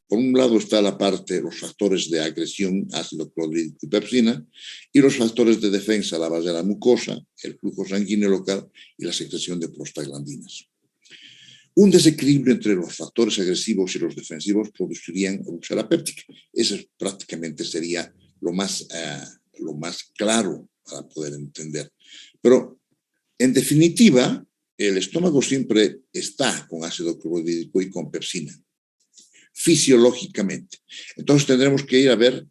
Por un lado está la parte, los factores de agresión, ácido clorhídrico y pepsina, y los factores de defensa a la base de la mucosa, el flujo sanguíneo local y la secreción de prostaglandinas. Un desequilibrio entre los factores agresivos y los defensivos producirían úlcera péptica. Eso prácticamente sería lo más claro para poder entender. Pero, en definitiva, el estómago siempre está con ácido clorhídrico y con pepsina, fisiológicamente. Entonces tendremos que ir a ver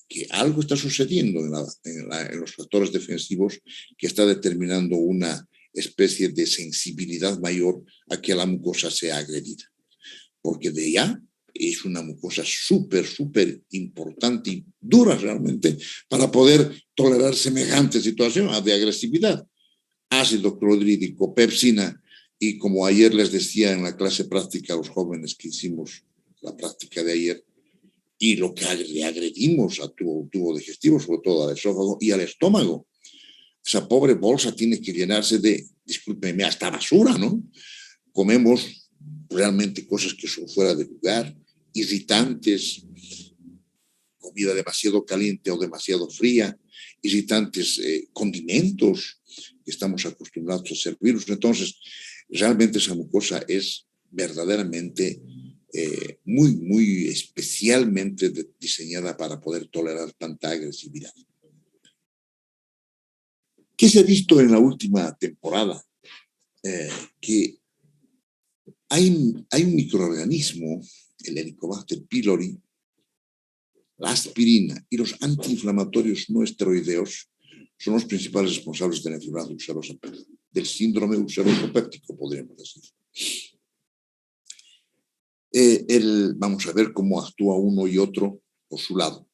que algo está sucediendo en los factores defensivos que está determinando una especie de sensibilidad mayor a que la mucosa sea agredida. Porque de ya es una mucosa súper importante y dura realmente para poder tolerar semejante situación de agresividad. Ácido clorhídrico, pepsina, y como ayer les decía en la clase práctica a los jóvenes que hicimos la práctica de ayer, y lo que le agredimos a tu tubo digestivo, sobre todo al esófago y al estómago. Esa pobre bolsa tiene que llenarse de, discúlpenme, hasta basura, ¿no? Comemos realmente cosas que son fuera de lugar, irritantes, comida demasiado caliente o demasiado fría, irritantes condimentos que estamos acostumbrados a servirlos. Entonces, realmente esa mucosa es verdaderamente muy especialmente diseñada para poder tolerar tanta agresividad. ¿Qué se ha visto en la última temporada? Que hay un microorganismo, el Helicobacter pylori, la aspirina y los antiinflamatorios no esteroideos son los principales responsables de la enfermedad ulcerosa, del síndrome ulceroso péptico, podríamos decir. Vamos a ver cómo actúa uno y otro por su lado.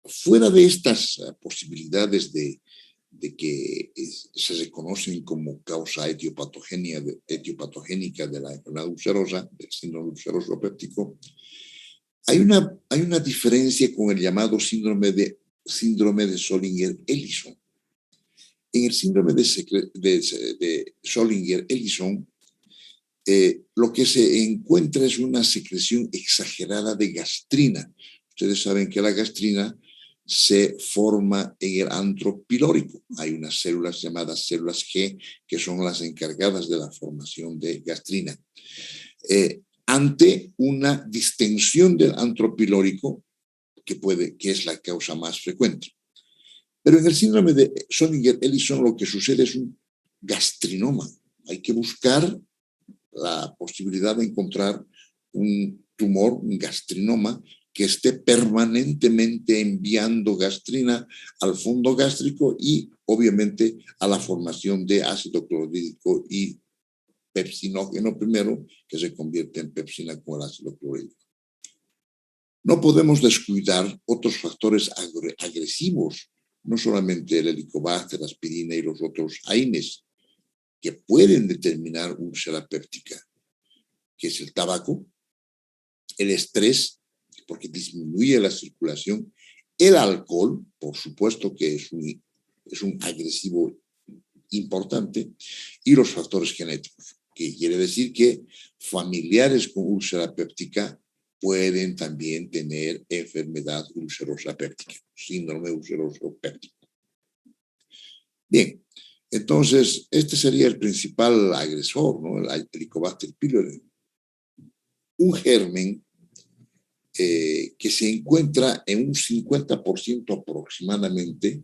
Fuera de estas posibilidades de que se reconocen como causa etiopatogénica de la enfermedad ulcerosa, del síndrome ulceroso péptico, hay una diferencia con el llamado síndrome de Zollinger-Ellison. En el síndrome de Zollinger-Ellison, lo que se encuentra es una secreción exagerada de gastrina. Ustedes saben que la gastrina se forma en el antro pilórico. Hay unas células llamadas células G que son las encargadas de la formación de gastrina. Ante una distensión del antro pilórico, que es la causa más frecuente. Pero en el síndrome de Zollinger-Ellison lo que sucede es un gastrinoma. Hay que buscar la posibilidad de encontrar un tumor, un gastrinoma, que esté permanentemente enviando gastrina al fondo gástrico y obviamente a la formación de ácido clorhídrico y pepsinógeno primero, que se convierte en pepsina con el ácido clorhídrico. No podemos descuidar otros factores agresivos, no solamente el helicobacter, la aspirina y los otros AINES, que pueden determinar úlcera péptica, que es el tabaco, el estrés, porque disminuye la circulación, el alcohol, por supuesto que es un agresivo importante, y los factores genéticos, que quiere decir que familiares con úlcera péptica pueden también tener enfermedad ulcerosa péptica, síndrome ulceroso péptico. Bien, entonces este sería el principal agresor, ¿no? El Helicobacter pylori. Un germen que se encuentra en un 50% aproximadamente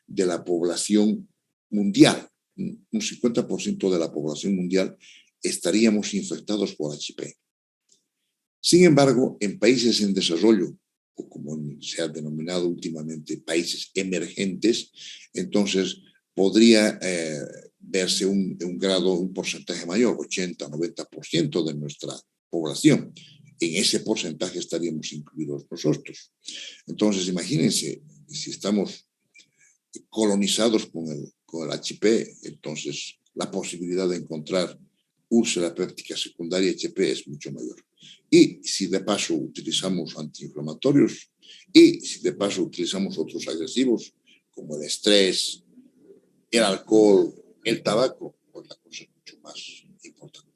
de la población mundial. Un 50% de la población mundial estaríamos infectados por HP. Sin embargo, en países en desarrollo, o como se ha denominado últimamente países emergentes, entonces podría verse un porcentaje mayor, 80-90% de nuestra población. En ese porcentaje estaríamos incluidos nosotros. Entonces, imagínense, si estamos colonizados con el HP, entonces la posibilidad de encontrar úlcera péptica secundaria HP es mucho mayor. Y si de paso utilizamos antiinflamatorios y si de paso utilizamos otros agresivos como el estrés, el alcohol, el tabaco, pues la cosa es mucho más importante.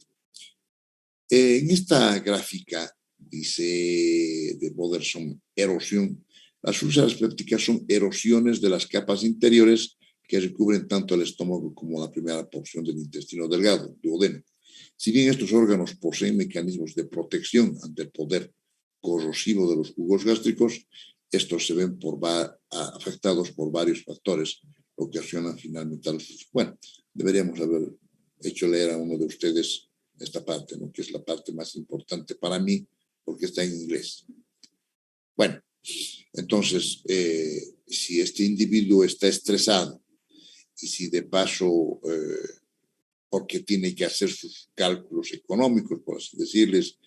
En esta gráfica dice de Boderson, erosión. Las úlceras pépticas son erosiones de las capas interiores que recubren tanto el estómago como la primera porción del intestino delgado, duodeno. Si bien estos órganos poseen mecanismos de protección ante el poder corrosivo de los jugos gástricos, estos se ven afectados por varios factores que ocasionan finalmente al... Bueno, deberíamos haber hecho leer a uno de ustedes esta parte, ¿no? Que es la parte más importante para mí, porque está en inglés. Bueno, entonces, si este individuo está estresado y si de paso, porque tiene que hacer sus cálculos económicos, por así decirles,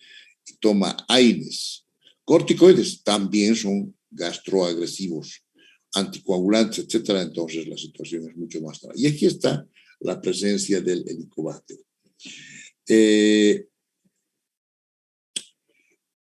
y toma AINES, corticoides también son gastroagresivos, anticoagulantes, etcétera, entonces la situación es mucho más grave. Y aquí está la presencia del Helicobacter. El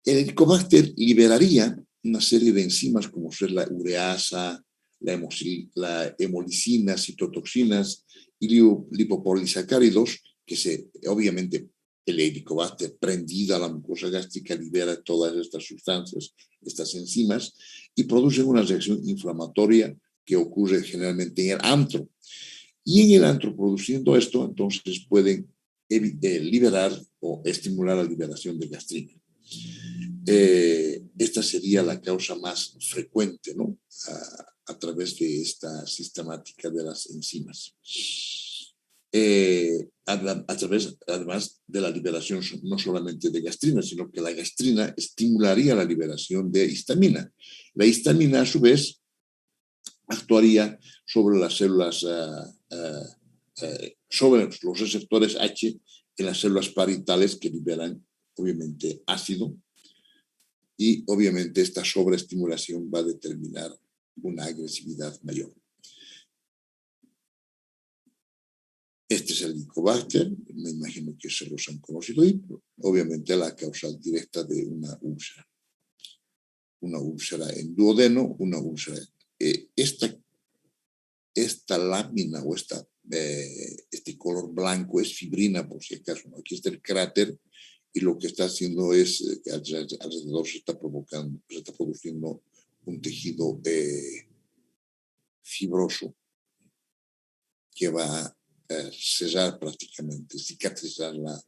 Helicobacter liberaría una serie de enzimas como ser la ureasa, la hemolicina, citotoxinas y lipopolisacáridos, que obviamente el Helicobacter prendida a la mucosa gástrica libera todas estas sustancias, estas enzimas, y producen una reacción inflamatoria que ocurre generalmente en el antro. Y en el antro, produciendo esto, entonces pueden liberar o estimular la liberación de gastrina. Esta sería la causa más frecuente, ¿no? A través de esta sistemática de las enzimas. A través, además de la liberación no solamente de gastrina, sino que la gastrina estimularía la liberación de histamina. La histamina, a su vez, actuaría sobre las células, sobre los receptores H en las células parietales que liberan, obviamente, ácido. Y obviamente esta sobreestimulación va a determinar una agresividad mayor. Este es el Helicobacter, me imagino que se los han conocido, y obviamente la causa directa de una úlcera. Una úlcera en duodeno, una úlcera. Esta lámina o este color blanco es fibrina, por si acaso, ¿no? Aquí está el cráter, y lo que está haciendo es que alrededor se está produciendo un tejido fibroso que va a cerrar prácticamente, cicatrizar la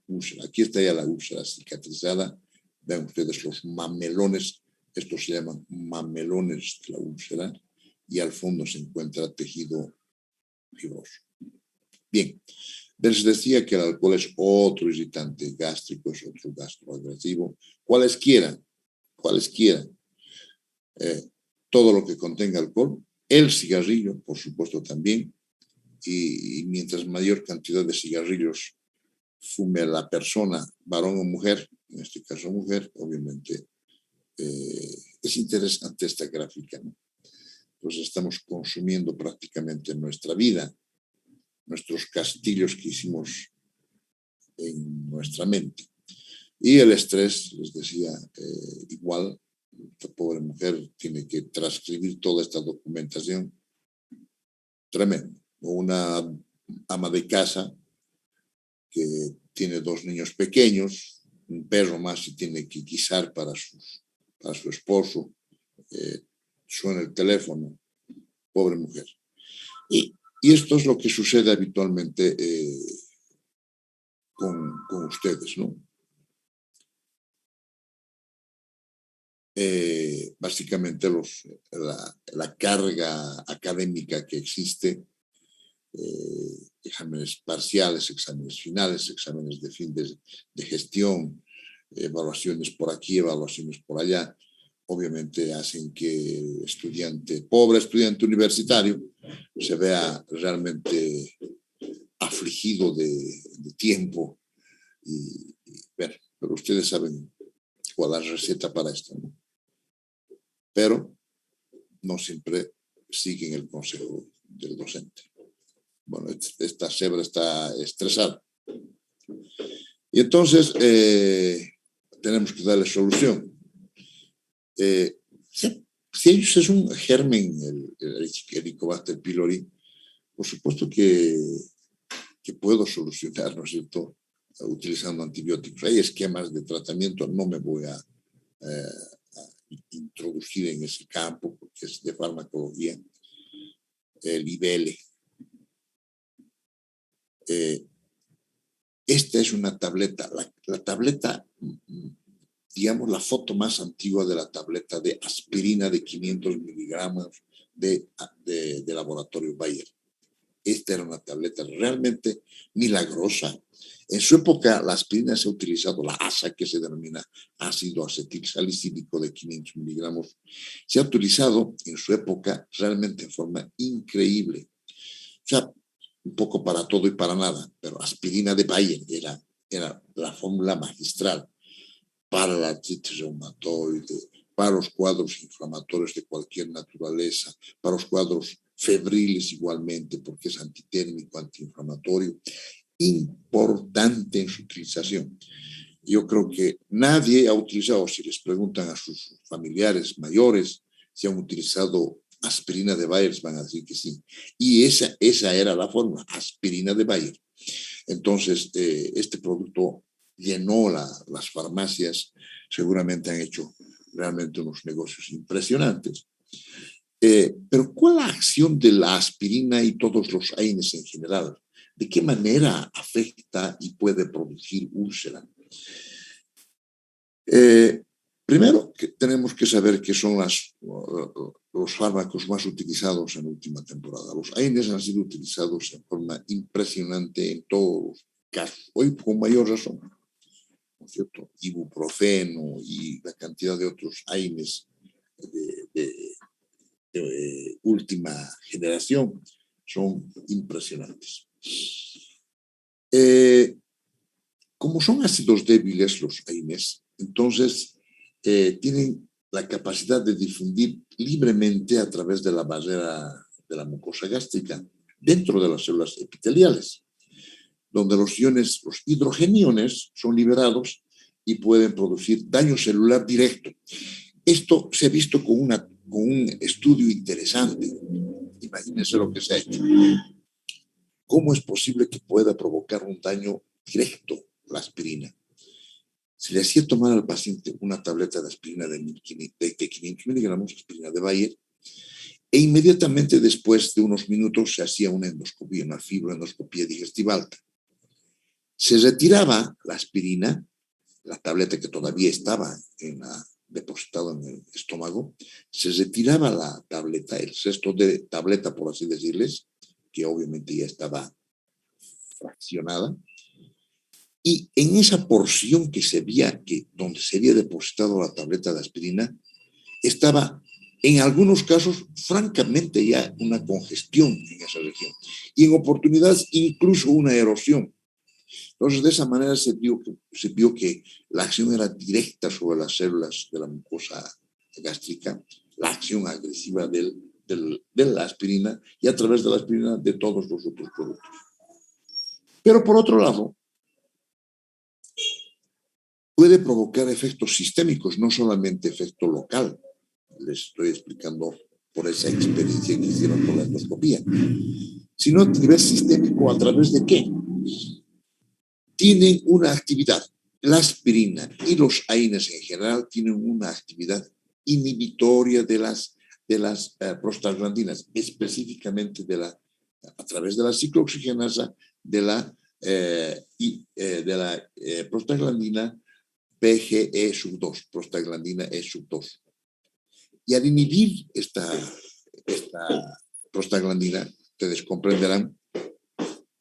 úlcera. Aquí está ya la úlcera cicatrizada. Ven ustedes los mamelones, estos se llaman mamelones de la úlcera, y al fondo se encuentra tejido fibroso. Bien. Les decía que el alcohol es otro irritante gástrico, es otro gastroagresivo, cualesquiera, todo lo que contenga alcohol, el cigarrillo, por supuesto, también, y mientras mayor cantidad de cigarrillos fume la persona, varón o mujer, en este caso mujer, obviamente, es interesante esta gráfica, ¿no? Pues estamos consumiendo prácticamente nuestra vida, nuestros castillos que hicimos en nuestra mente. Y el estrés, les decía, igual, esta pobre mujer tiene que transcribir toda esta documentación. Tremendo. O una ama de casa que tiene 2 niños pequeños, un perro más y tiene que guisar para su esposo. Suena el teléfono. Pobre mujer. Y esto es lo que sucede habitualmente con ustedes, ¿no? Básicamente la carga académica que existe, exámenes parciales, exámenes finales, exámenes de fin de gestión, evaluaciones por aquí, evaluaciones por allá, obviamente hacen que el pobre estudiante universitario, se vea realmente afligido de tiempo. Bueno, pero ustedes saben cuál es la receta para esto, ¿no? Pero no siempre siguen el consejo del docente. Bueno, esta cebra está estresada. Y entonces tenemos que darle solución. Si ellos es un germen, el Helicobacter pylori, por supuesto que puedo solucionar, ¿no es cierto?, utilizando antibióticos. Hay esquemas de tratamiento, no me voy a introducida en ese campo, porque es de farmacología, Livele. Esta es una tableta, la tableta, digamos, la foto más antigua de la tableta de aspirina de 500 miligramos de laboratorio Bayer. Esta era una tableta realmente milagrosa. En su época, la aspirina se ha utilizado, la ASA, que se denomina ácido acetilsalicílico de 500 miligramos, se ha utilizado en su época realmente en forma increíble. O sea, un poco para todo y para nada, pero aspirina de Bayer era la fórmula magistral para la artritis reumatoide, para los cuadros inflamatorios de cualquier naturaleza, para los cuadros febriles igualmente, porque es antitérmico, antiinflamatorio, importante en su utilización. Yo creo que nadie ha utilizado, si les preguntan a sus familiares mayores si han utilizado aspirina de Bayer, van a decir que sí. Y esa era la fórmula, aspirina de Bayer. Entonces, este producto llenó las farmacias, seguramente han hecho realmente unos negocios impresionantes. Pero ¿cuál es la acción de la aspirina y todos los AINES en general? ¿De qué manera afecta y puede producir úlcera? Primero, tenemos que saber qué son los fármacos más utilizados en la última temporada. Los AINES han sido utilizados en forma impresionante en todos los casos, hoy con mayor razón, ¿no es cierto? Ibuprofeno y la cantidad de otros AINES de última generación son impresionantes. Como son ácidos débiles los AINES, entonces tienen la capacidad de difundir libremente a través de la barrera de la mucosa gástrica dentro de las células epiteliales, donde los hidrogeniones son liberados y pueden producir daño celular directo. Esto se ha visto con un estudio interesante. Imagínense lo que se ha hecho. ¿Cómo es posible que pueda provocar un daño directo la aspirina? Se le hacía tomar al paciente una tableta de aspirina de 500 miligramos, aspirina de Bayer, e inmediatamente después de unos minutos se hacía una endoscopía, una fibroendoscopía digestiva alta. Se retiraba la aspirina, la tableta que todavía estaba depositado en el estómago, se retiraba la tableta, el resto de tableta, por así decirles, que obviamente ya estaba fraccionada, y en esa porción que se veía, donde se había depositado la tableta de aspirina, estaba en algunos casos francamente ya una congestión en esa región, y en oportunidades incluso una erosión. Entonces, de esa manera se vio que la acción era directa sobre las células de la mucosa gástrica, la acción agresiva de la aspirina y a través de la aspirina de todos los otros productos. Pero por otro lado, puede provocar efectos sistémicos, no solamente efecto local. Les estoy explicando por esa experiencia que hicieron con la endoscopía, sino a nivel sistémico. ¿A través de qué? Tienen una actividad. La aspirina y los AINES en general tienen una actividad inhibitoria de las prostaglandinas, específicamente a través de la ciclooxigenasa de la prostaglandina PGE2, prostaglandina E2. Y al inhibir esta prostaglandina, ustedes comprenderán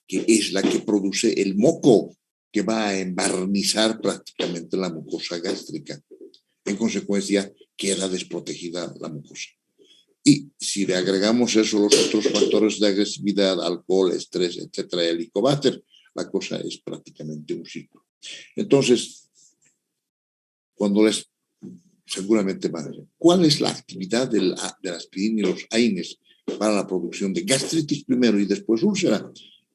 que es la que produce el moco que va a embarnizar prácticamente la mucosa gástrica. En consecuencia, queda desprotegida la mucosa. Y si le agregamos eso, los otros factores de agresividad, alcohol, estrés, etcétera, el Helicobacter, la cosa es prácticamente un ciclo. Entonces, seguramente van a ver, ¿cuál es la actividad de la aspirina y los AINES para la producción de gastritis primero y después úlcera?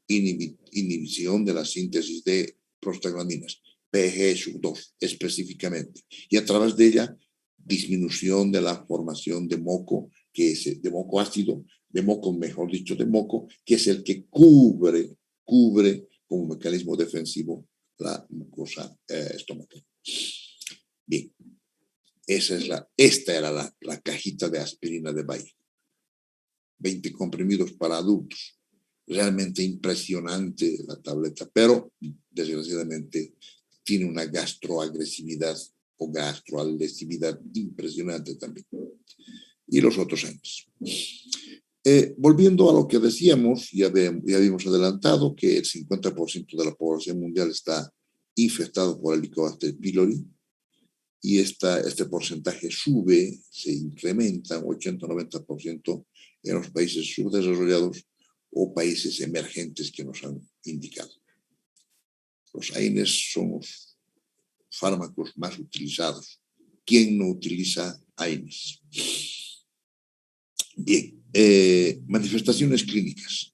Inhibición de la síntesis de prostaglandinas, PGE2 específicamente, y a través de ella disminución de la formación de moco, que es de moco ácido, de moco, mejor dicho, de moco, que es el que cubre como mecanismo defensivo la mucosa estomacal. Bien, Esta era la cajita de aspirina de Bayer. 20 comprimidos para adultos. Realmente impresionante la tableta, pero desgraciadamente tiene una gastroagresividad o gastroalesividad impresionante también. Y los otros años. Volviendo a lo que decíamos, ya habíamos adelantado que el 50% de la población mundial está infectado por Helicobacter pylori, y este porcentaje sube, se incrementa un 80-90% en los países subdesarrollados o países emergentes que nos han indicado. Los AINES son los fármacos más utilizados. ¿Quién no utiliza AINES? Bien, manifestaciones clínicas.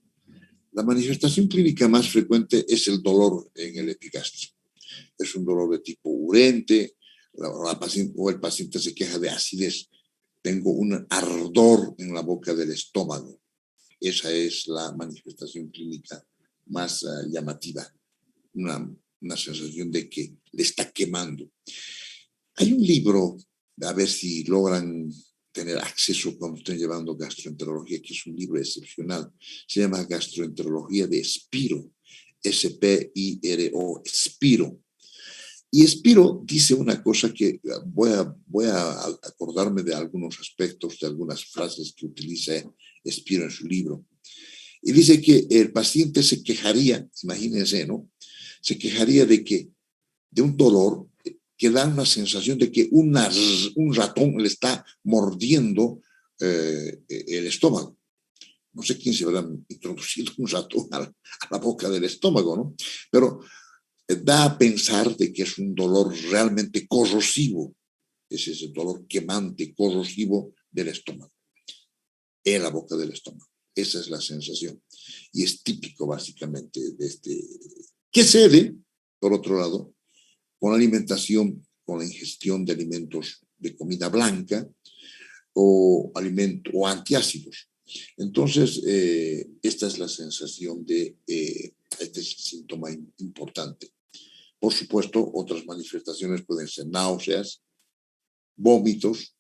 La manifestación clínica más frecuente es el dolor en el epigastrio. Es un dolor de tipo urente, el paciente se queja de acidez. Tengo un ardor en la boca del estómago. Esa es la manifestación clínica más llamativa. Una sensación de que le está quemando. Hay un libro, a ver si logran tener acceso cuando estén llevando gastroenterología, que es un libro excepcional. Se llama Gastroenterología de Spiro, S-P-I-R-O, Spiro. Y Spiro dice una cosa que voy a acordarme de algunos aspectos, de algunas frases que utiliza Spiro en su libro. Y dice que el paciente se quejaría, imagínense, ¿no? Se quejaría de un dolor que da una sensación de que un ratón le está mordiendo el estómago. No sé quién se habrá introducido un ratón a la boca del estómago, ¿no? Pero da a pensar de que es un dolor realmente corrosivo. Es ese dolor quemante, corrosivo del estómago, en la boca del estómago. Esa es la sensación. Y es típico, básicamente, de que se dé, por otro lado, con la alimentación, con la ingestión de alimentos de comida blanca o antiácidos. Entonces, esta es la sensación de este síntoma importante. Por supuesto, otras manifestaciones pueden ser náuseas, vómitos.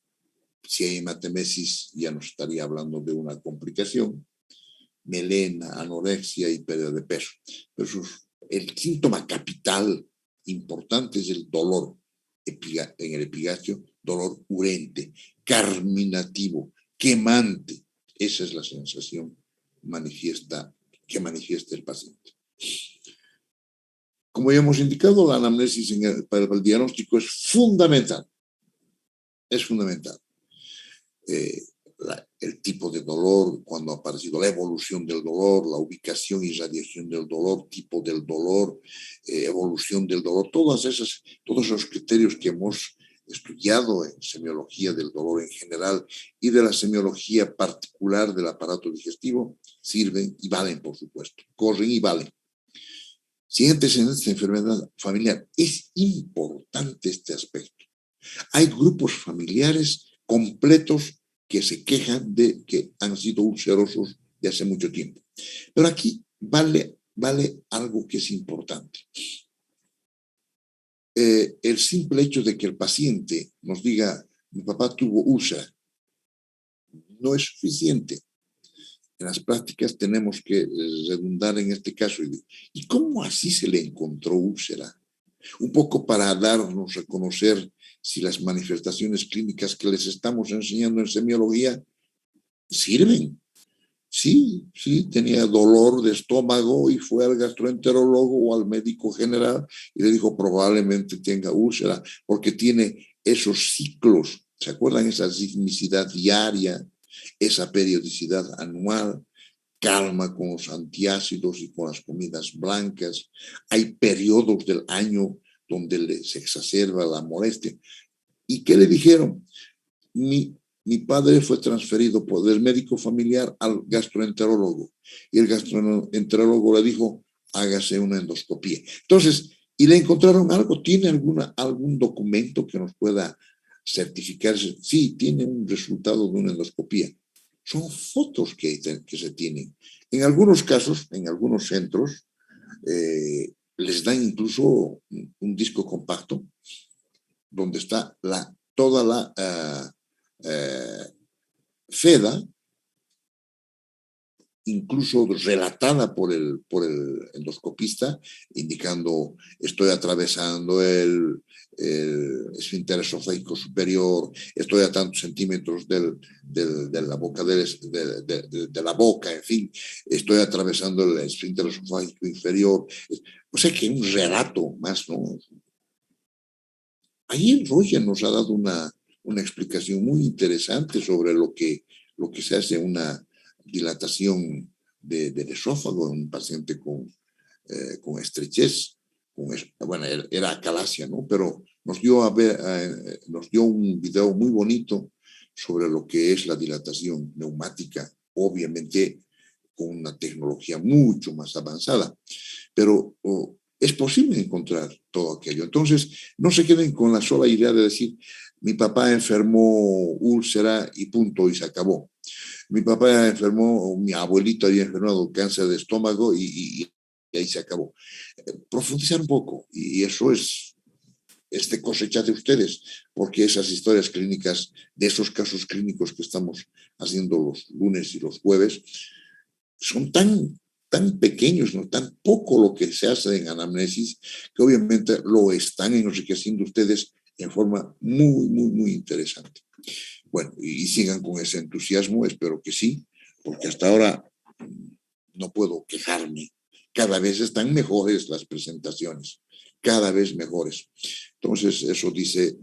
Si hay hematemesis, ya nos estaría hablando de una complicación. Melena, anorexia y pérdida de peso. Pero el síntoma capital importante es el dolor en el epigastrio, dolor urente, carminativo, quemante. Esa es la sensación que manifiesta el paciente. Como ya hemos indicado, la anamnesis para el diagnóstico es fundamental. Es fundamental. El tipo de dolor, cuando ha aparecido la evolución del dolor, la ubicación y radiación del dolor, tipo del dolor, evolución del dolor, todos esos criterios que hemos estudiado en semiología del dolor en general y de la semiología particular del aparato digestivo, sirven y valen, por supuesto, corren y valen. Si hay antecedentes de enfermedad familiar, es importante este aspecto. Hay grupos familiares completos que se quejan de que han sido ulcerosos de hace mucho tiempo. Pero aquí vale algo que es importante. El simple hecho de que el paciente nos diga, mi papá tuvo úlcera, no es suficiente. En las prácticas tenemos que redundar en este caso. ¿Y cómo así se le encontró úlcera? Un poco para darnos a conocer si las manifestaciones clínicas que les estamos enseñando en semiología sirven. Sí, tenía dolor de estómago y fue al gastroenterólogo o al médico general y le dijo probablemente tenga úlcera porque tiene esos ciclos. ¿Se acuerdan? Esa sismicidad diaria, esa periodicidad anual, calma con los antiácidos y con las comidas blancas. Hay periodos del año donde se exacerba la molestia. ¿Y qué le dijeron? Mi padre fue transferido del médico familiar al gastroenterólogo y el gastroenterólogo le dijo, hágase una endoscopía. Entonces, ¿y le encontraron algo? ¿Tiene algún documento que nos pueda certificarse? Sí, tiene un resultado de una endoscopía. Son fotos que se tienen. En algunos casos, en algunos centros, les dan incluso un disco compacto donde está la toda la FEDA, incluso relatada por el endoscopista, indicando estoy atravesando el esfínter esofágico superior, estoy a tantos centímetros de la boca, de la boca, en fin, estoy atravesando el esfínter esofágico inferior. O sea que un relato más, ¿no? Ayer Roger nos ha dado una explicación muy interesante sobre lo que se hace una dilatación del esófago en un paciente con estrechez. Bueno, era acalasia, ¿no? Pero nos dio un video muy bonito sobre lo que es la dilatación neumática, obviamente con una tecnología mucho más avanzada. Pero es posible encontrar todo aquello. Entonces, no se queden con la sola idea de decir, mi papá enfermó úlcera y punto, y se acabó. Mi papá enfermó, mi abuelito había enfermado cáncer de estómago y ahí se acabó. Profundizar un poco, y eso es de cosecha de ustedes, porque esas historias clínicas, de esos casos clínicos que estamos haciendo los lunes y los jueves, son tan pequeños, ¿no? Tan poco lo que se hace en anamnesis, que obviamente lo están enriqueciendo ustedes en forma muy, muy, muy interesante. Bueno, y sigan con ese entusiasmo, espero que sí, porque hasta ahora no puedo quejarme. Cada vez están mejores las presentaciones, cada vez mejores. Entonces, eso dice,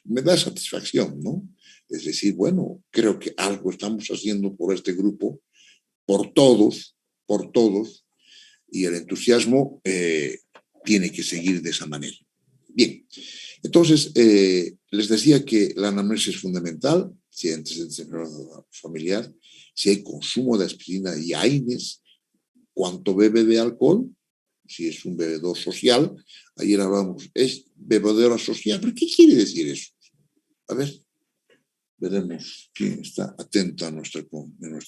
me da satisfacción, ¿no? Es decir, bueno, creo que algo estamos haciendo por este grupo, por todos, y el entusiasmo tiene que seguir de esa manera. Bien, entonces, les decía que la anamnesis es fundamental, si hay antecedentes familiar, si hay consumo de aspirina y AINES, cuánto bebe de alcohol, si es un bebedor social. Ayer hablamos, es bebedora social, pero ¿qué quiere decir eso? A ver, veremos quién está atento a nuestra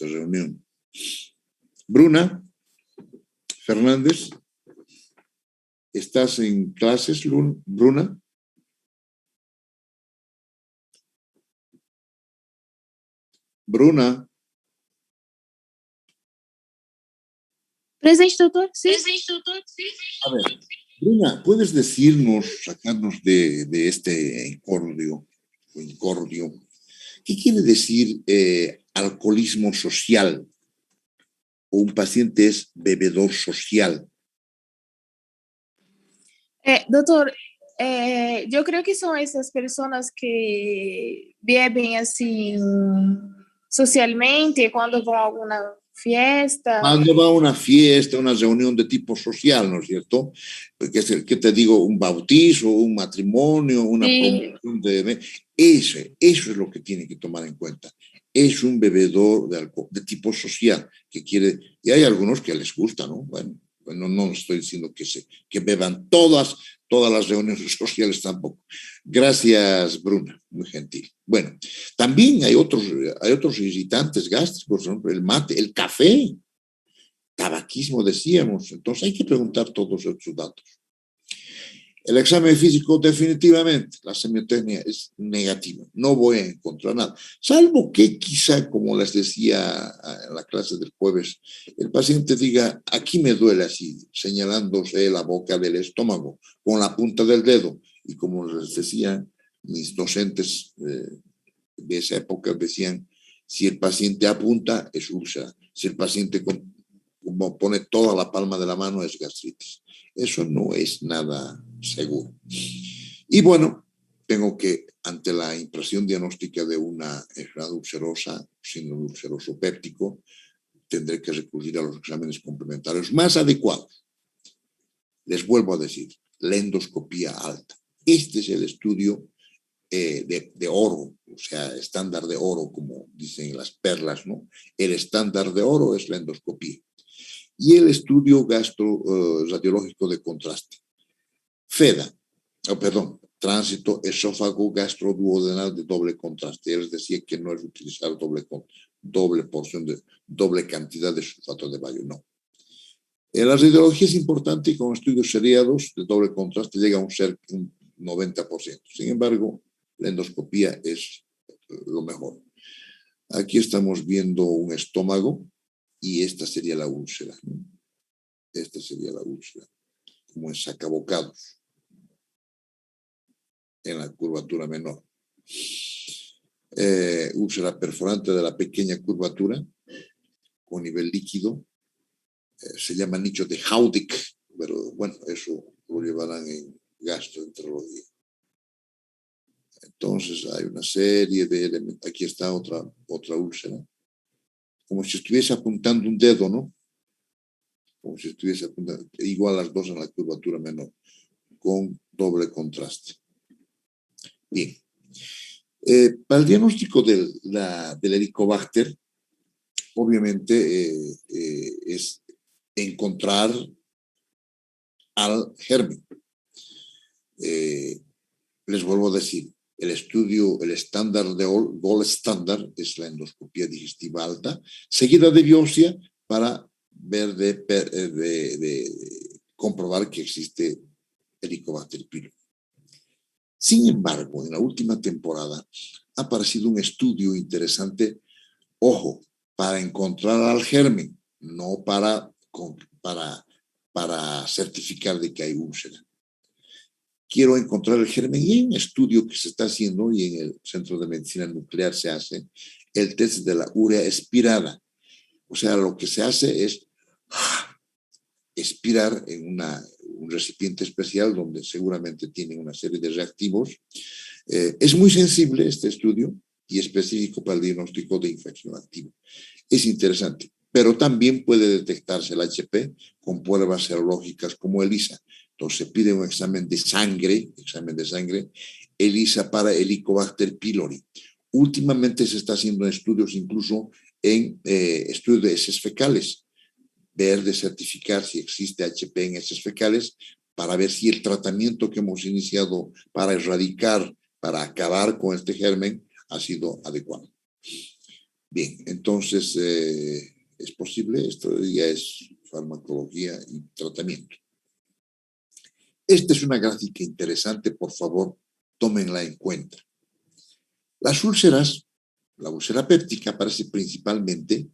reunión. Bruna Fernández, ¿estás en clases, Bruna? Bruna. Presente, doutor. Sí. A ver, Bruna, ¿puedes decirnos, sacarnos de este incordio, qué quiere decir alcoholismo social? ¿O un paciente es bebedor social? Doutor, yo creo que son esas personas que beben así socialmente cuando van a alguna fiesta. Cuando va a una fiesta, una reunión de tipo social, ¿no es cierto? Porque es el que te digo, un bautizo, un matrimonio, una promoción de... Eso es lo que tiene que tomar en cuenta. Es un bebedor de alcohol, de tipo social, que quiere... Y hay algunos que les gusta, ¿no? Bueno, no estoy diciendo que beban todas las reuniones sociales tampoco. Gracias, Bruna, muy gentil. Bueno, también hay otros irritantes gástricos, ¿no? El mate, el café, tabaquismo, decíamos. Entonces hay que preguntar todos estos datos. El examen físico, definitivamente, la semiotecnia es negativa. No voy a encontrar nada. Salvo que quizá, como les decía en la clase del jueves, el paciente diga, aquí me duele así, señalándose la boca del estómago con la punta del dedo. Y como les decía, mis docentes de esa época decían, si el paciente apunta, es úlcera. Si el paciente como pone toda la palma de la mano, es gastritis. Eso no es nada seguro. Y bueno, tengo que, ante la impresión diagnóstica de una enfermedad ulcerosa, síndrome ulceroso péptico, tendré que recurrir a los exámenes complementarios más adecuados. Les vuelvo a decir, la endoscopía alta. Este es el estudio de oro, o sea, estándar de oro, como dicen las perlas, ¿no? El estándar de oro es la endoscopía. Y el estudio radiológico de contraste. FEDA, tránsito esófago gastroduodenal de doble contraste. Les decía que no es utilizar doble porción, doble cantidad de sulfato de bario, no. La radiología es importante y con estudios seriados de doble contraste llega a un 90%. Sin embargo, la endoscopía es lo mejor. Aquí estamos viendo un estómago y esta sería la úlcera, ¿no? Esta sería la úlcera, como en sacabocados, en la curvatura menor. Úlcera perforante de la pequeña curvatura, con nivel líquido, se llama nicho de Haudick, pero bueno, eso lo llevarán en gastroenterología. Entonces hay una serie de elementos. Aquí está otra úlcera, como si estuviese apuntando un dedo, ¿no? Como si estuviese apuntando, igual las dos en la curvatura menor, con doble contraste. Bien. Para el diagnóstico del Helicobacter, obviamente es encontrar al germen. Les vuelvo a decir, el estándar de gold estándar es la endoscopía digestiva alta, seguida de biopsia para ver de comprobar que existe Helicobacter pylori. Sin embargo, en la última temporada ha aparecido un estudio interesante, ojo, para encontrar al germen, no para certificar de que hay úlcera. Quiero encontrar el germen y hay un estudio que se está haciendo y en el Centro de Medicina Nuclear se hace el test de la urea expirada. O sea, lo que se hace es expirar en un recipiente especial donde seguramente tienen una serie de reactivos. Es muy sensible este estudio y específico para el diagnóstico de infección activa. Es interesante, pero también puede detectarse el HP con pruebas serológicas como ELISA. Entonces se pide un examen de sangre, ELISA para Helicobacter pylori. Últimamente se está haciendo estudios incluso en estudios de heces fecales, ver de certificar si existe HP en heces fecales para ver si el tratamiento que hemos iniciado para erradicar, para acabar con este germen ha sido adecuado. Bien, entonces es posible, esto ya es farmacología y tratamiento. Esta es una gráfica interesante, por favor, tómenla en cuenta. Las úlceras, la úlcera péptica aparece principalmente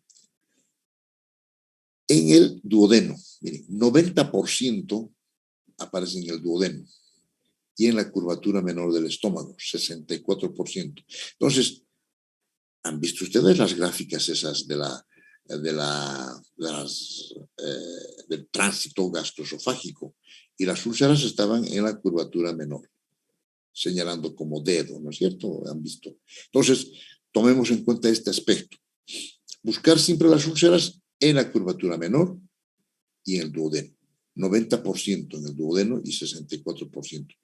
en el duodeno. Miren, 90% aparece en el duodeno y en la curvatura menor del estómago, 64%. Entonces, ¿han visto ustedes las gráficas esas del tránsito gastroesofágico? Y las úlceras estaban en la curvatura menor, señalando como dedo, ¿no es cierto? ¿Han visto? Entonces, tomemos en cuenta este aspecto. Buscar siempre las úlceras en la curvatura menor y en el duodeno. 90% en el duodeno y 64%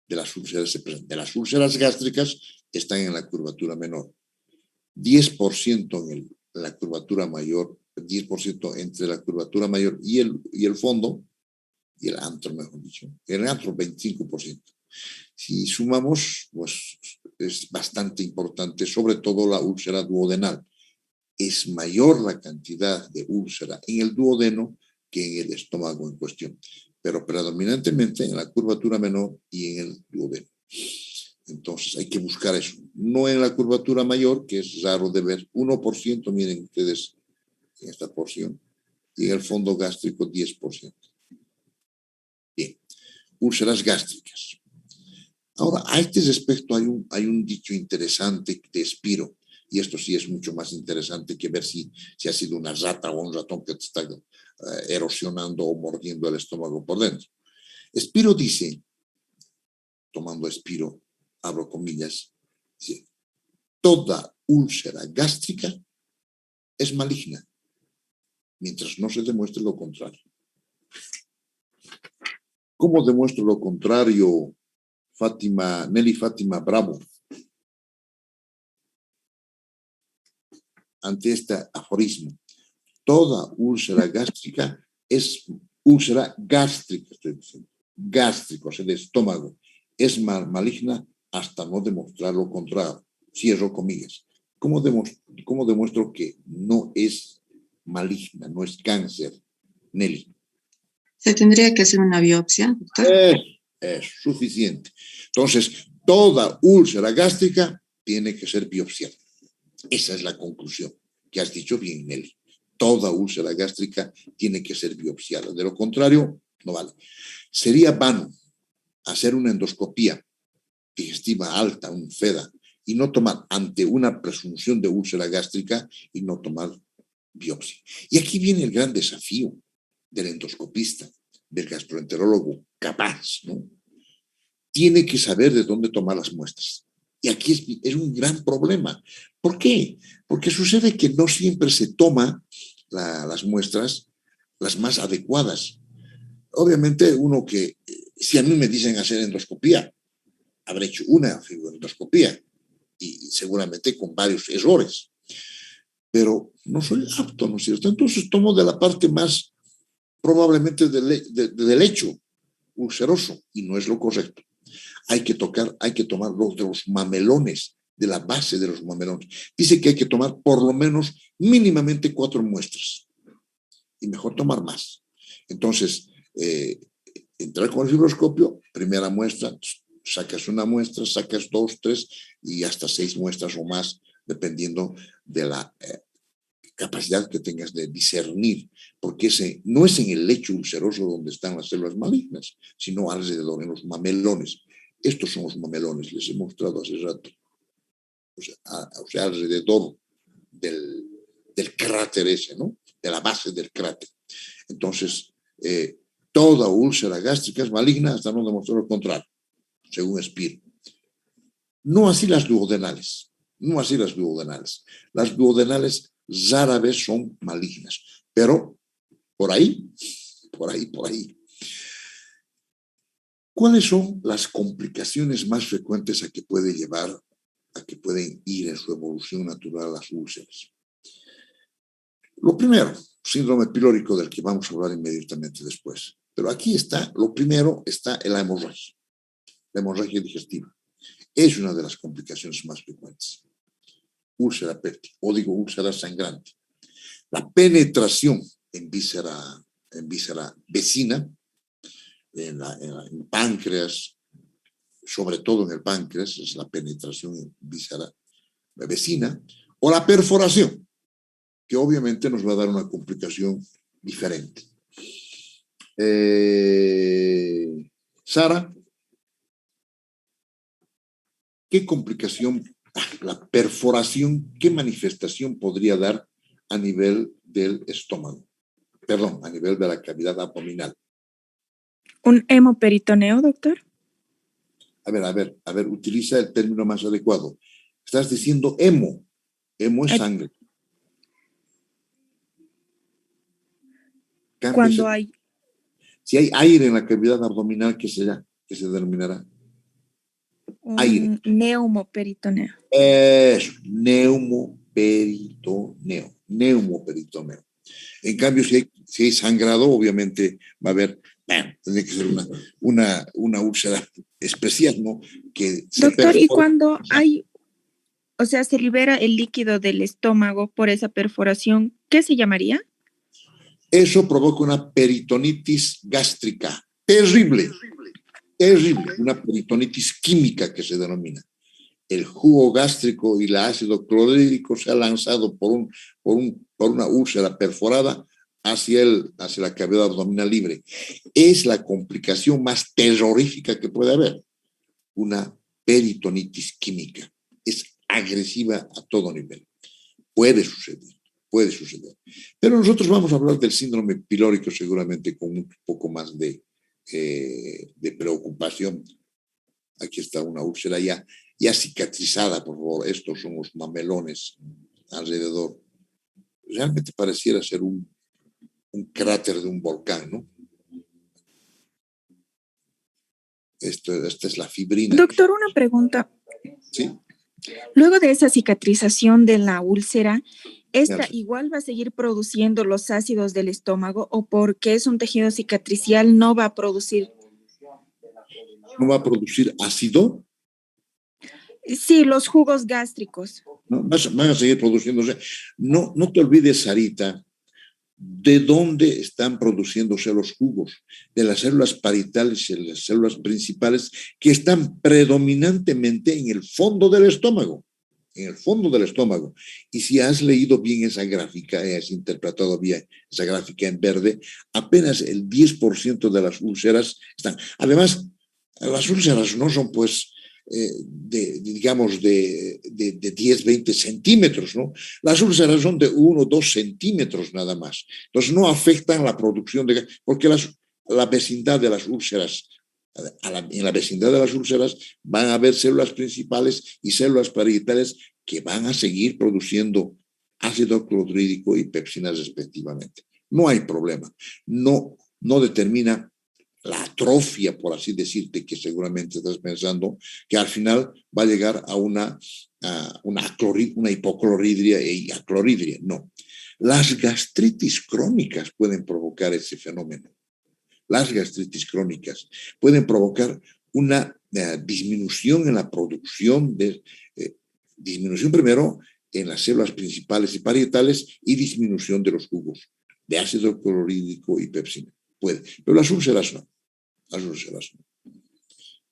de las úlceras se presentan. De las úlceras gástricas están en la curvatura menor. 10% en la curvatura mayor, 10% entre la curvatura mayor y el fondo, y el antro, mejor dicho. El antro, 25%. Si sumamos, pues es bastante importante, sobre todo la úlcera duodenal. Es mayor la cantidad de úlcera en el duodeno que en el estómago en cuestión, pero predominantemente en la curvatura menor y en el duodeno. Entonces hay que buscar eso, no en la curvatura mayor, que es raro de ver, 1%, miren ustedes en esta porción, y en el fondo gástrico 10%. Bien, úlceras gástricas. Ahora, a este respecto hay un dicho interesante de Spiro, y esto sí es mucho más interesante que ver si ha sido una rata o un ratón que te está erosionando o mordiendo el estómago por dentro. Spiro dice, tomando Spiro, abro comillas, dice, toda úlcera gástrica es maligna, mientras no se demuestre lo contrario. ¿Cómo demuestro lo contrario, Nelly Fátima Bravo? Ante este aforismo, toda úlcera gástrica es úlcera gástrica, estoy diciendo, gástrico, o sea, de estómago, es maligna hasta no demostrar lo contrario. Cierro comillas. ¿Cómo demuestro que no es maligna, no es cáncer, Nelly? ¿Se tendría que hacer una biopsia, doctor? Es suficiente. Entonces, toda úlcera gástrica tiene que ser biopsiada. Esa es la conclusión que has dicho bien, Nelly. Toda úlcera gástrica tiene que ser biopsiada. De lo contrario, no vale. Sería vano hacer una endoscopía digestiva alta, un FEDA, y no tomar ante una presunción de úlcera gástrica y no tomar biopsia. Y aquí viene el gran desafío del endoscopista, del gastroenterólogo capaz, ¿no? Tiene que saber de dónde tomar las muestras. Y aquí es un gran problema. ¿Por qué? Porque sucede que no siempre se toma las muestras las más adecuadas. Obviamente uno que, si a mí me dicen hacer endoscopía, habré hecho una endoscopía y seguramente con varios errores. Pero no soy apto, ¿no es cierto? Entonces tomo de la parte más probablemente del lecho ulceroso y no es lo correcto. Hay que tomar los mamelones, de la base de los mamelones. Dice que hay que tomar por lo menos mínimamente 4 muestras y mejor tomar más. Entonces, entrar con el fibroscopio, primera muestra, sacas una muestra, sacas 2, 3 y hasta 6 muestras o más, dependiendo de la capacidad que tengas de discernir, porque no es en el lecho ulceroso donde están las células malignas, sino alrededor, en los mamelones. Estos son los mamelones, les he mostrado hace rato. O sea alrededor del cráter ese, ¿no? De la base del cráter. Entonces, toda úlcera gástrica es maligna hasta no demostrar lo contrario, según Spiro. No así las duodenales. No así las duodenales. Las duodenales rara vez son malignas, pero por ahí. ¿Cuáles son las complicaciones más frecuentes a que pueden ir en su evolución natural las úlceras? Lo primero, síndrome pilórico del que vamos a hablar inmediatamente después. Pero aquí está, lo primero está la hemorragia digestiva. Es una de las complicaciones más frecuentes. Úlcera péptica, o digo úlcera sangrante. La penetración en víscera vecina, en el páncreas, sobre todo en el páncreas, es la penetración en víscera vecina, o la perforación, que obviamente nos va a dar una complicación diferente. Sara, ¿qué complicación, la perforación, qué manifestación podría dar a nivel del estómago? Perdón, a nivel de la cavidad abdominal. ¿Un hemoperitoneo, doctor? A ver, utiliza el término más adecuado. Estás diciendo hemo. Hemo es sangre. Cuando hay... Si hay aire en la cavidad abdominal, ¿qué será? ¿Qué se denominará? Un neumoperitoneo. Eso, neumoperitoneo. En cambio, si hay sangrado, obviamente va a haber, tendría que ser una úlcera especial, ¿no? Doctor, y cuando hay, o sea, se libera el líquido del estómago por esa perforación, ¿qué se llamaría? Eso provoca una peritonitis gástrica. Terrible. Una peritonitis química que se denomina. El jugo gástrico y el ácido clorhídrico se ha lanzado por una úlcera perforada hacia la cavidad abdominal libre. Es la complicación más terrorífica que puede haber. Una peritonitis química. Es agresiva a todo nivel. Puede suceder. Pero nosotros vamos a hablar del síndrome pilórico seguramente con un poco más de preocupación. Aquí está una úlcera ya cicatrizada, por favor. Estos son los mamelones alrededor. Realmente pareciera ser un cráter de un volcán, ¿no? Esta es la fibrina. Doctor, una pregunta. Sí. Luego de esa cicatrización de la úlcera, ¿esta igual va a seguir produciendo los ácidos del estómago o porque es un tejido cicatricial no va a producir? ¿No va a producir ácido? Sí, los jugos gástricos. ¿No? Van a seguir produciéndose. No te olvides, Sarita, de dónde están produciéndose los jugos, de las células parietales y las células principales que están predominantemente en el fondo del estómago, en el fondo del estómago. Y si has leído bien esa gráfica, has interpretado bien esa gráfica en verde, apenas el 10% de las úlceras están. Además, las úlceras no son pues digamos de 10, 20 centímetros, ¿no? Las úlceras son de 1, 2 centímetros nada más. Entonces no afectan la producción de, porque la vecindad de las úlceras, en la vecindad de las úlceras van a haber células principales y células parietales que van a seguir produciendo ácido clorhídrico y pepsinas respectivamente. No hay problema. No determina la atrofia, por así decirte, que seguramente estás pensando, que al final va a llegar a una hipoclorhidria y aclorhidria. No. Las gastritis crónicas pueden provocar ese fenómeno. Las gastritis crónicas pueden provocar una disminución en la producción disminución primero en las células principales y parietales y disminución de los jugos de ácido clorhídrico y pepsina. Puede, pero las úlceras no. Las úlceras no.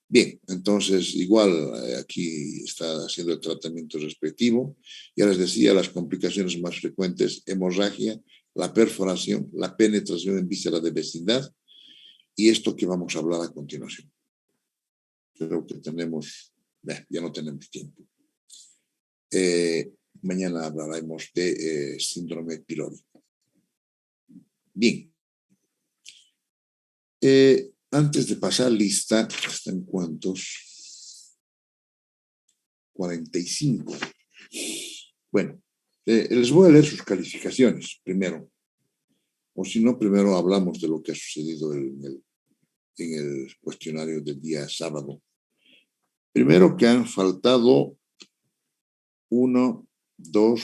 Bien, entonces igual aquí está haciendo el tratamiento respectivo. Ya les decía, las complicaciones más frecuentes: hemorragia, la perforación, la penetración en víscera de vecindad y esto que vamos a hablar a continuación. Creo que ya no tenemos tiempo. Mañana hablaremos de síndrome pilórico. Bien. Antes de pasar lista, ¿están cuántos? 45. Bueno, les voy a leer sus calificaciones primero. O si no, primero hablamos de lo que ha sucedido en el cuestionario del día sábado. Primero, que han faltado 1, 2,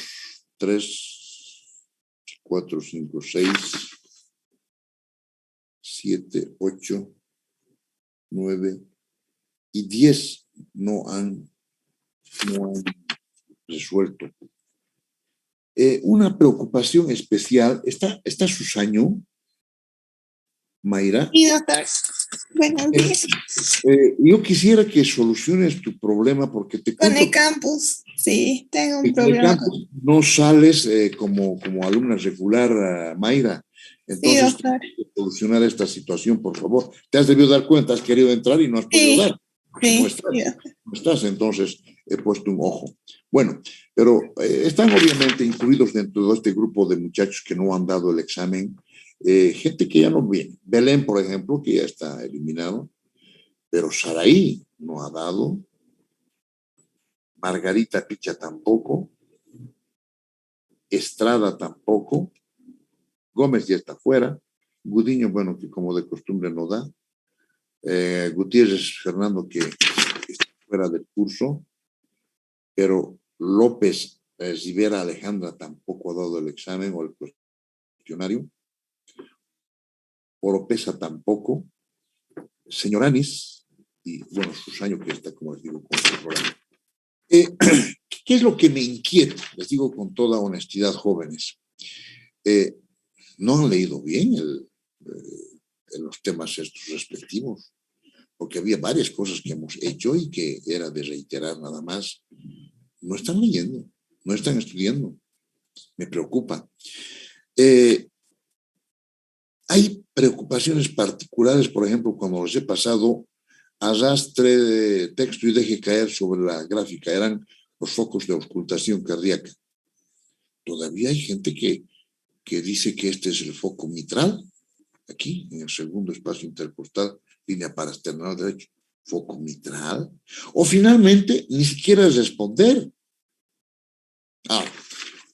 3, 4, 5, 6, 7, 8, 9 y 10 no han resuelto. Una preocupación especial. ¿Está Susaño, Mayra? Sí, doctor. Buenos días. Yo quisiera que soluciones tu problema porque te Con cuento. el campus, sí, tengo un En problema. el campus no sales como alumna regular, Mayra. Entonces, sí, doctor. Solucionar esta situación, por favor. Te has debido dar cuenta, has querido entrar y no has podido dar. Sí, no estás, entonces he puesto un ojo. Bueno, pero están obviamente incluidos dentro de este grupo de muchachos que no han dado el examen, gente que ya no viene. Belén, por ejemplo, que ya está eliminado, pero Saraí no ha dado, Margarita Picha tampoco, Estrada tampoco, Gómez ya está fuera, Gudiño, bueno, que como de costumbre no da, Gutiérrez Fernando, que está fuera del curso, pero López Rivera Alejandra tampoco ha dado el examen o el cuestionario, Oropesa tampoco, señor Anis, y bueno, Susaño, que está, como les digo, con el programa. ¿Qué es lo que me inquieta? Les digo con toda honestidad, jóvenes. No han leído bien los temas estos respectivos, porque había varias cosas que hemos hecho y que era de reiterar nada más. No están leyendo, no están estudiando. Me preocupa. Hay preocupaciones particulares, por ejemplo, cuando les he pasado arrastre de texto y deje caer sobre la gráfica, eran los focos de auscultación cardíaca. Todavía hay gente que dice que este es el foco mitral, aquí, en el segundo espacio intercostal, línea parasternal derecho, foco mitral, o finalmente ni siquiera responder.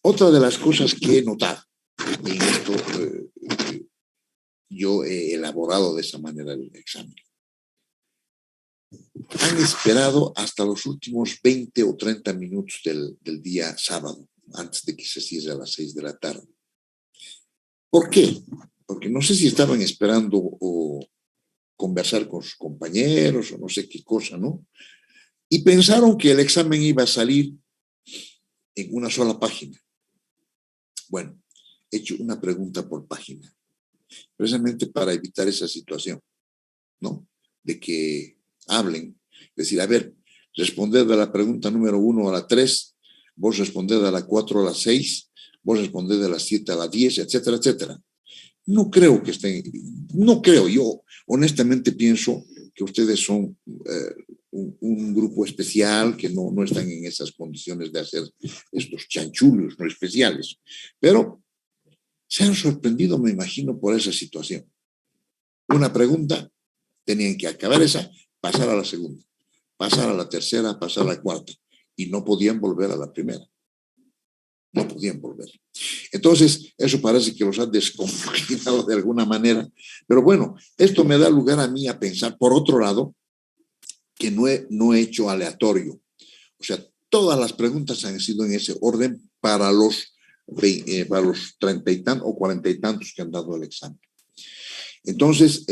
Otra de las cosas que he notado, y en esto yo he elaborado de esa manera el examen, han esperado hasta los últimos 20 o 30 minutos del día sábado, antes de que se cierre a las 6 de la tarde. ¿Por qué? Porque no sé si estaban esperando o conversar con sus compañeros o no sé qué cosa, ¿no? Y pensaron que el examen iba a salir en una sola página. Bueno, hecho una pregunta por página, precisamente para evitar esa situación, ¿no? De que hablen, decir, a ver, responder de la pregunta número 1 a la 3, vos responder de la 4 a la 6, vos responder de la 7 a la 10, etcétera, etcétera. No creo que estén, no creo, yo honestamente pienso que ustedes son un grupo especial, que no están en esas condiciones de hacer estos chanchullos no especiales, pero se han sorprendido, me imagino, por esa situación. Una pregunta, tenían que acabar esa, pasar a la segunda, pasar a la tercera, pasar a la cuarta, y no podían volver a la primera. No podían volver. Entonces, eso parece que los ha desconfigurado de alguna manera. Pero bueno, esto me da lugar a mí a pensar, por otro lado, que no he hecho aleatorio. O sea, todas las preguntas han sido en ese orden para los 30 y tantos o 40 y tantos que han dado el examen. Entonces,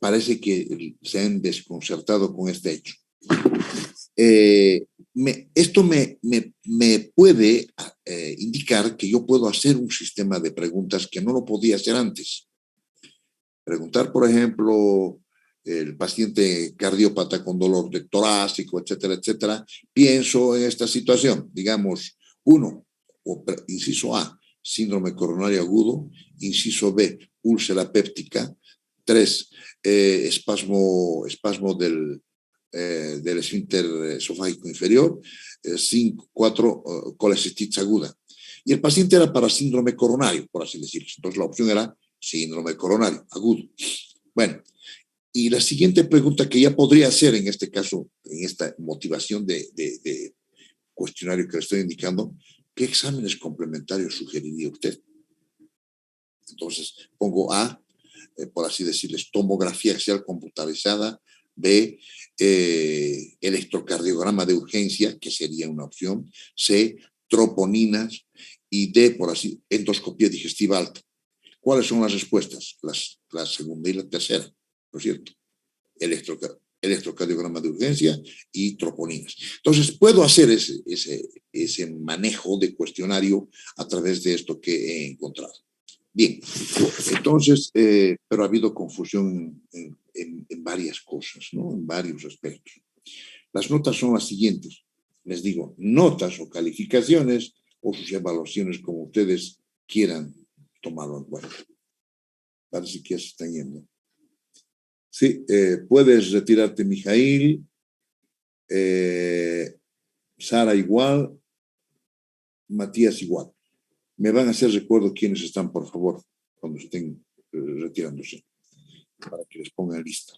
parece que se han desconcertado con este hecho. Esto me puede indicar que yo puedo hacer un sistema de preguntas que no lo podía hacer antes. Preguntar, por ejemplo, el paciente cardiópata con dolor de torácico, etcétera, etcétera. Pienso en esta situación, digamos, 1, inciso A, síndrome coronario agudo, inciso B, úlcera péptica, 3, espasmo del esfínter esofágico inferior, 4, colecistitis aguda. Y el paciente era para síndrome coronario, por así decirlo. Entonces la opción era síndrome coronario agudo. Bueno, y la siguiente pregunta que ya podría hacer en este caso, en esta motivación de cuestionario que le estoy indicando, ¿qué exámenes complementarios sugeriría usted? Entonces pongo A, por así decirles, tomografía axial computarizada, B, electrocardiograma de urgencia, que sería una opción, C, troponinas, y D, por así, endoscopía digestiva alta. ¿Cuáles son las respuestas? La segunda y la tercera, ¿no es cierto? Electrocardiograma de urgencia y troponinas. Entonces, puedo hacer ese manejo de cuestionario a través de esto que he encontrado. Bien, entonces, pero ha habido confusión en varias cosas, ¿no? En varios aspectos. Las notas son las siguientes. Les digo, notas o calificaciones o sus evaluaciones como ustedes quieran tomarlo en cuenta. Parece que ya se están yendo. Sí, puedes retirarte, Mijail. Sara igual. Matías igual. Me van a hacer recuerdo quiénes están, por favor, cuando estén retirándose, para que les pongan lista.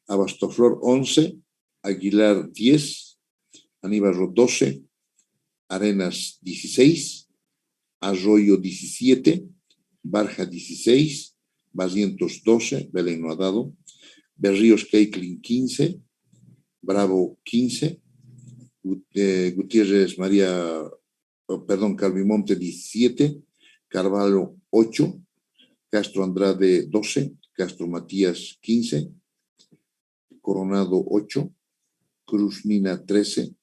Abastoflor 11, Aguilar 10, Aníbal 12, Arenas 16, Arroyo 17, Barja 16, Barrientos 12, Belén no ha dado, Berríos Keiklin 15, Bravo 15, Gutiérrez Calvimonte 17, Carvalho 8, Castro Andrade 12, Castro Matías 15, Coronado 8, Cruz Nina 13,